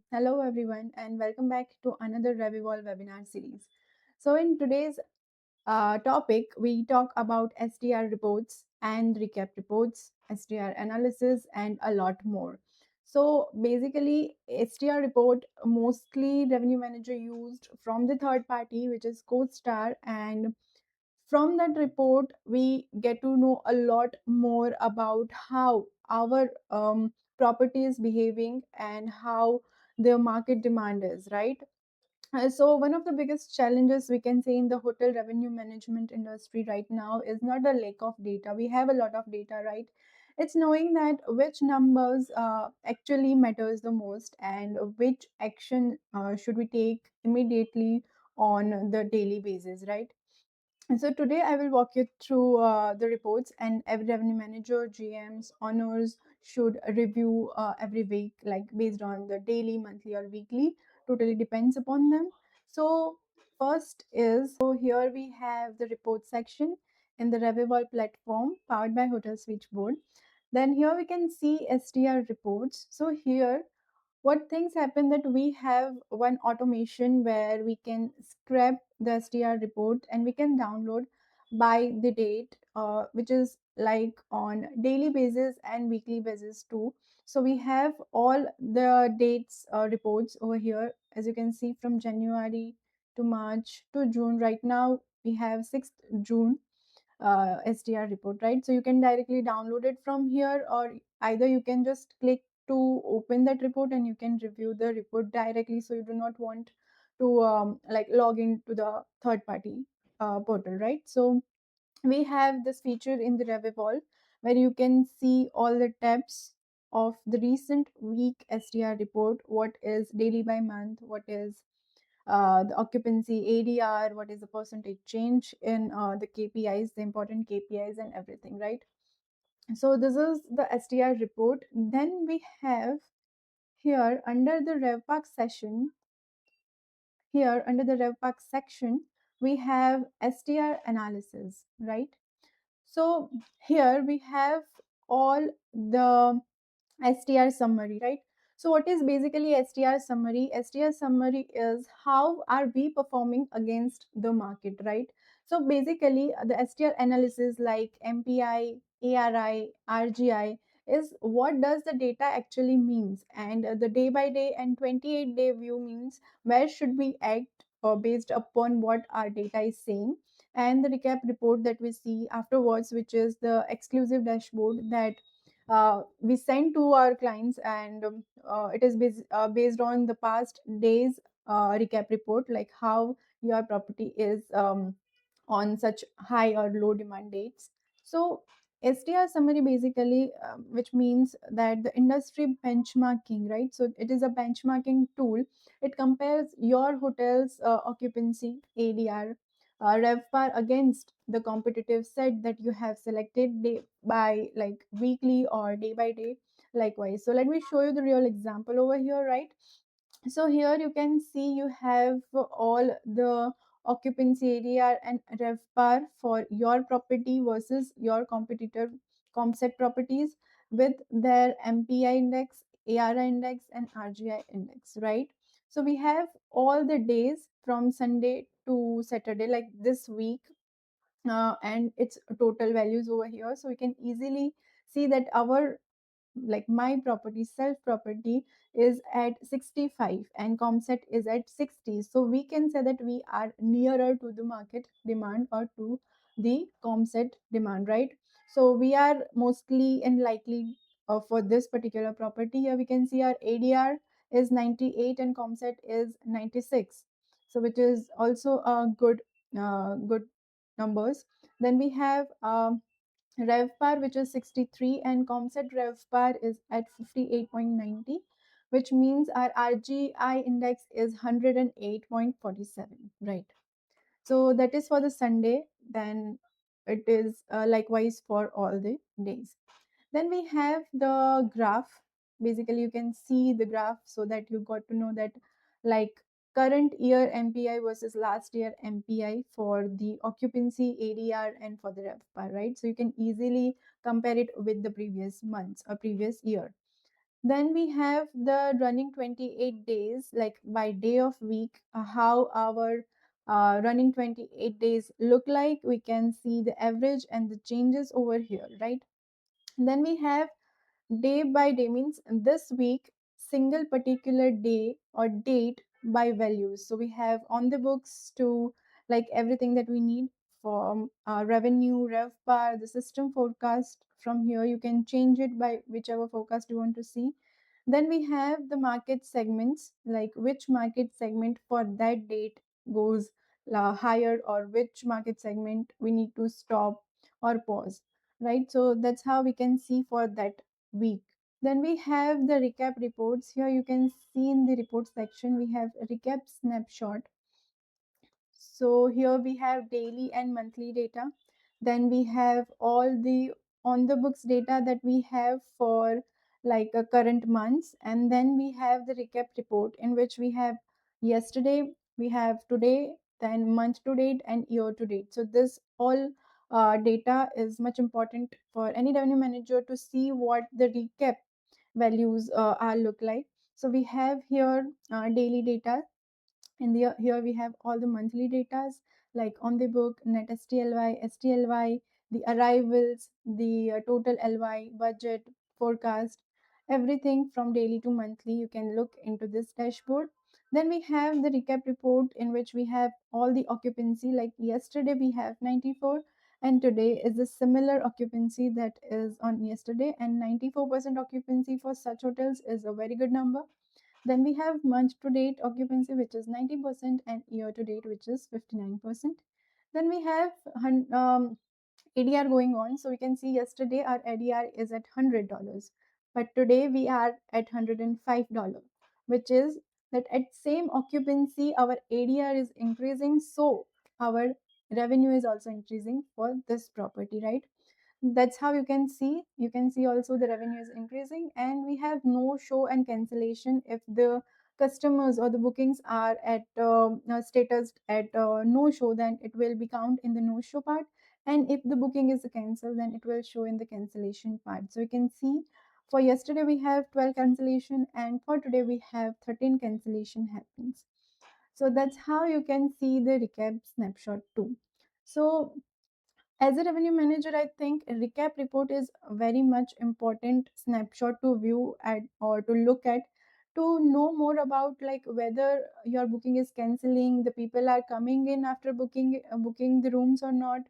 Hello, everyone, and welcome back to another Revivol webinar series. So, in today's topic, we talk about STR reports and recap reports, STR analysis, and a lot more. So, basically, STR report mostly revenue manager used from the third party, which is CoStar, and from that report, we get to know a lot more about how our property is behaving and how the market demand is, right? So one of the biggest challenges we can say in the hotel revenue management industry right now is not the lack of data. We have a lot of data, right? It's knowing that which numbers actually matters the most and which action should we take immediately on the daily basis, right? And so today I will walk you through the reports, and every revenue manager, GMs, owners should review every week, like based on the daily, monthly, or weekly. Totally depends upon them. So first is, so here we have the report section in the Revivol platform powered by Hotel Switchboard. Then here we can see STR reports. So here what things happen that we have one automation where we can scrap the STR report and we can download by the date, which is like on daily basis and weekly basis too. So we have all the dates reports over here, as you can see, from January to March to June. Right now we have 6th June STR report, right? So you can directly download it from here, or either you can just click to open that report and you can review the report directly. So you do not want to like log into the third party portal, right? So we have this feature in the Revivol where you can see all the tabs of the recent week STR report. What is daily by month? What is the occupancy, ADR, what is the percentage change in the KPIs, the important KPIs, and everything, right? So this is the STR report. Then we have here under the RevPark session, here under the RevPark section, we have STR analysis, right? So here we have all the STR summary, right? So what is basically STR summary? STR summary is how are we performing against the market, right? So basically the STR analysis like MPI, ARI, RGI is what does the data actually means, and the day by day and 28-day view means where should we act based upon what our data is saying, and the recap report that we see afterwards, which is the exclusive dashboard that we send to our clients, and it is based on the past days recap report, like how your property is on such high or low demand dates. So STR summary basically, which means that the industry benchmarking, right? So it is a benchmarking tool. It compares your hotel's occupancy, ADR, RevPAR against the competitive set that you have selected day by like weekly or day by day likewise. So let me show you the real example over here, right? So here you can see you have all the occupancy area and RevPAR for your property versus your competitor ComSet properties with their MPI index, ARI index, and RGI index, right? So we have all the days from Sunday to Saturday, like this week, and its total values over here. So we can easily see that our, like my property, self property, is at 65 and Comset is at 60. So we can say that we are nearer to the market demand or to the Comset demand, right? So we are mostly and likely for this particular property. Here we can see our ADR is 98 and Comset is 96, so which is also a good numbers. Then we have RevPAR, which is 63, and Comset RevPAR is at 58.90, which means our RGI index is 108.47, right? So that is for the Sunday. Then it is likewise for all the days. Then we have the graph. Basically, you can see the graph so that you got to know that, like, current year MPI versus last year MPI for the occupancy, ADR, and for the RevPAR, right? So you can easily compare it with the previous months or previous year. Then we have the running 28 days, like by day of week, how our running 28 days look like. We can see the average and the changes over here, right? Then we have day by day, means this week, single particular day or date by values. So we have on the books to like everything that we need from revenue, rev bar, the system forecast. From here, you can change it by whichever forecast you want to see. Then we have the market segments, like which market segment for that date goes higher, or which market segment we need to stop or pause, right? So that's how we can see for that week. Then we have the recap reports. Here you can see in the report section, we have a recap snapshot. So here we have daily and monthly data. Then we have all the on the books data that we have for like a current months. And then we have the recap report in which we have yesterday, we have today, then month to date and year to date. So this all data is much important for any revenue manager to see what the recap values are look like. So we have here daily data, and here we have all the monthly datas, like on the book, net stly, stly, the arrivals, the total ly, budget, forecast, everything from daily to monthly. You can look into this dashboard. Then we have the recap report in which we have all the occupancy, like yesterday we have 94, and today is a similar occupancy that is on yesterday, and 94% occupancy for such hotels is a very good number. Then we have month to date occupancy, which is 90%, and year to date, which is 59%. Then we have ADR going on. So we can see yesterday our ADR is at $100, but today we are at $105, which is that at same occupancy, our ADR is increasing. So our revenue is also increasing for this property, right? That's how you can see also the revenue is increasing. And we have no show and cancellation. If the customers or the bookings are at status at no show, then it will be count in the no show part, and if the booking is cancelled, then it will show in the cancellation part. So you can see for yesterday we have 12 cancellation, and for today we have 13 cancellation happens. So that's how you can see the recap snapshot too. So as a revenue manager, I think a recap report is a very much important snapshot to view at or to look at, to know more about like whether your booking is canceling, the people are coming in after booking the rooms or not,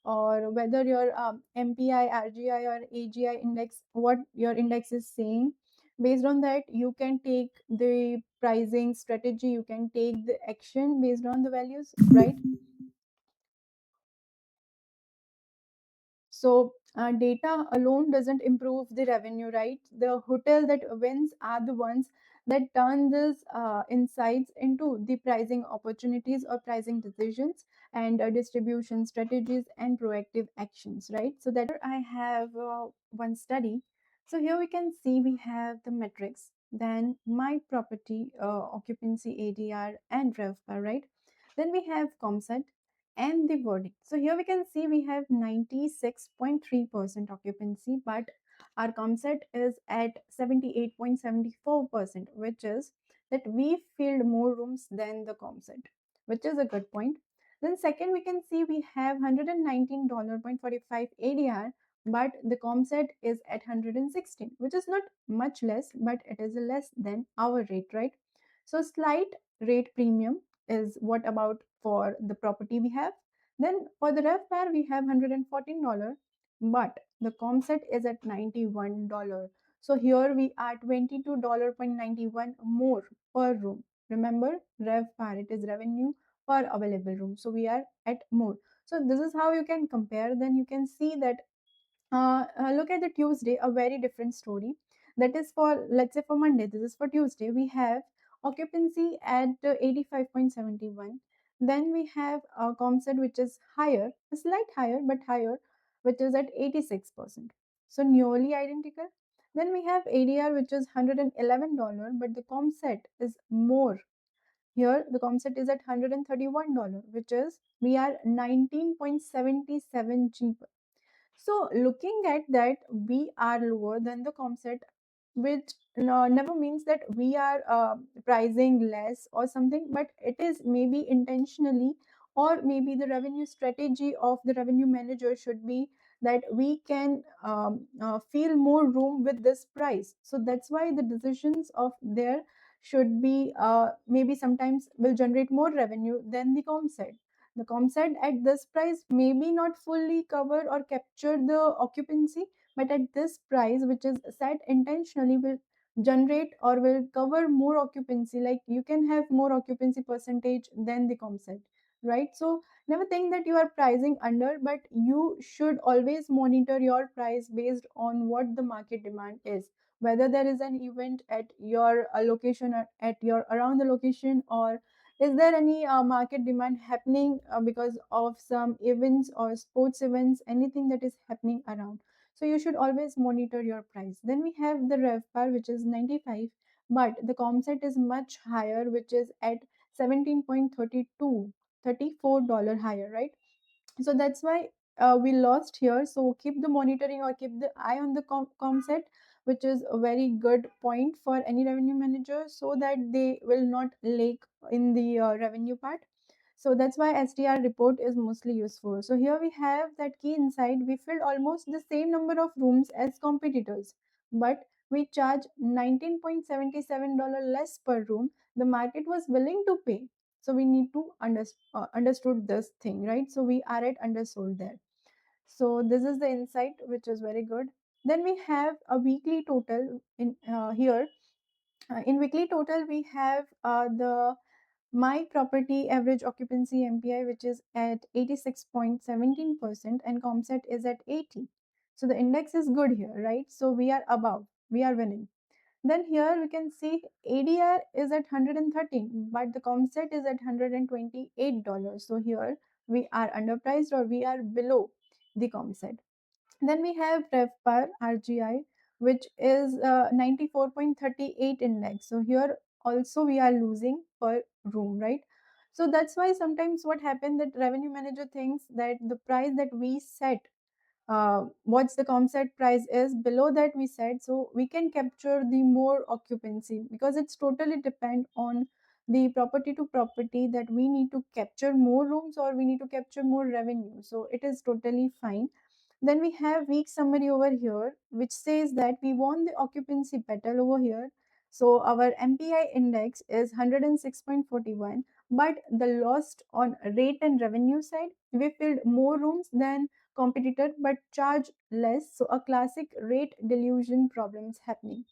or whether your MPI, RGI, or AGI index, what your index is saying. Based on that, you can take the pricing strategy, you can take the action based on the values, right? So data alone doesn't improve the revenue, right? The hotel that wins are the ones that turn these insights into the pricing opportunities or pricing decisions, and distribution strategies and proactive actions, right? So that I have one study. So here we can see we have the metrics, then my property occupancy, ADR, and RevPAR, right? Then we have ComSet and the verdict. So here we can see we have 96.3% occupancy, but our ComSet is at 78.74%, which is that we filled more rooms than the ComSet, which is a good point. Then second, we can see we have $119.45 ADR, but the ComSet is at 116, which is not much less, but it is less than our rate, right? So slight rate premium is what about for the property we have. Then for the ref pair, we have $114, but the ComSet is at $91. So here we are $22.91 more per room. Remember, rev par, it is revenue per available room. So we are at more. So this is how you can compare. Then you can see that look at the Tuesday, a very different story. That is for, let's say for Monday, this is for Tuesday. We have occupancy at 85.71. Then we have a ComSet which is higher, a slight higher, but higher, which is at 86%. So nearly identical. Then we have ADR which is $111, but the ComSet is more. Here the ComSet is at $131, which is we are 19.77 cheaper. So looking at that, we are lower than the ComSet which never means that we are pricing less or something, but it is maybe intentionally, or maybe the revenue strategy of the revenue manager should be that we can feel more room with this price. So that's why the decisions of there should be maybe sometimes will generate more revenue than the comset. The comset at this price maybe not fully cover or capture the occupancy, but at this price which is set intentionally will generate or will cover more occupancy. Like you can have more occupancy percentage than the comset, right? So never think that you are pricing under, but you should always monitor your price based on what the market demand is, whether there is an event at your location, at your around the location, or is there any market demand happening because of some events or sports events, anything that is happening around. So you should always monitor your price. Then we have the rev par, which is 95, but the comset is much higher, which is at 17.32, $34 higher, right? So that's why we lost here. So keep the monitoring or keep the eye on the comset, which is a very good point for any revenue manager, so that they will not lake in the revenue part. So that's why STR report is mostly useful. So here we have that key insight. We filled almost the same number of rooms as competitors, but we charge $19.77 less per room. The market was willing to pay. So we need to understood this thing, right? So we are at undersold there. So this is the insight, which is very good. Then we have a weekly total in here. In weekly total, we have the my property average occupancy MPI, which is at 86.17%, and Comset is at 80. So the index is good here, right? So we are above, we are winning. Then here we can see ADR is at 113, but the Comset is at $128. So here we are underpriced, or we are below the Comset. Then we have RevPAR RGI, which is 94.38 index. So here also we are losing per room, right? So that's why sometimes what happens that revenue manager thinks that the price that we set, what's the comset price is below that we said, so we can capture the more occupancy, because it's totally depend on the property to property that we need to capture more rooms or we need to capture more revenue. So it is totally fine. Then we have week summary over here, which says that we won the occupancy battle over here. So our MPI index is 106.41, but the lost on rate and revenue side, we filled more rooms than competitor but charge less. So a classic rate delusion problems happening.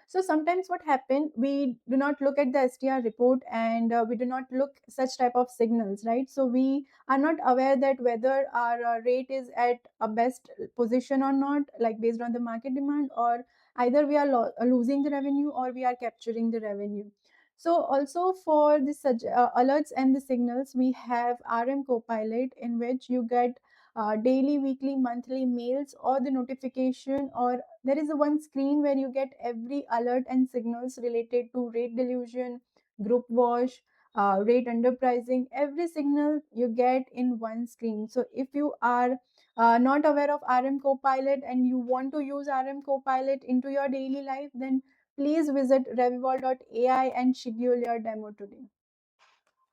So sometimes what happen, we do not look at the STR report, and we do not look such type of signals, right? So we are not aware that whether our rate is at a best position or not, like based on the market demand, or either we are losing the revenue or we are capturing the revenue. So also for the alerts and the signals, we have RM Copilot, in which you get daily, weekly, monthly mails or the notification, or there is a one screen where you get every alert and signals related to rate delusion, group wash, rate underpricing. Every signal you get in one screen. So if you are not aware of RM Copilot and you want to use RM Copilot into your daily life, then please visit revivol.ai and schedule your demo today.